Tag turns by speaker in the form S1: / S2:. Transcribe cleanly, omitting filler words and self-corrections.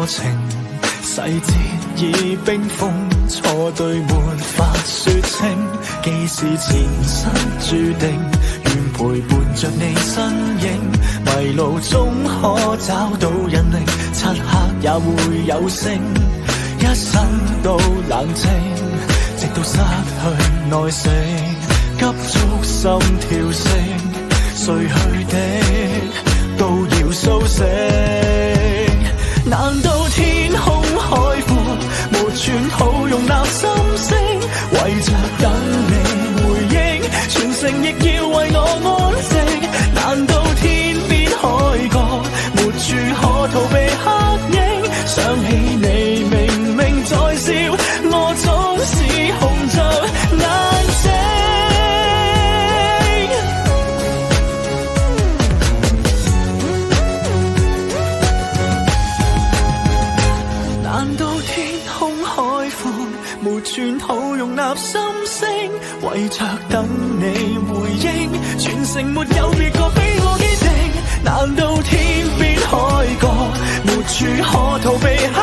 S1: 情，細節已冰封，錯對沒法說清。既是前生注定，願陪伴着你身影，迷路中可找到引領，漆黑也會有聲，一生都冷靜，直到失去耐性，急促心跳聲，睡去的都要甦醒。難道天空海闊，沒寸好容納心聲，為着等你回應，全城亦要為我安靜。難道天邊海角，沒處可逃避黑影，想起你明明在笑，我總是紅着眼睛。難道天空海闊，沒寸好容納心聲，為着等你回應，全城沒有別個比我堅定。難道天邊海角，沒處可逃避黑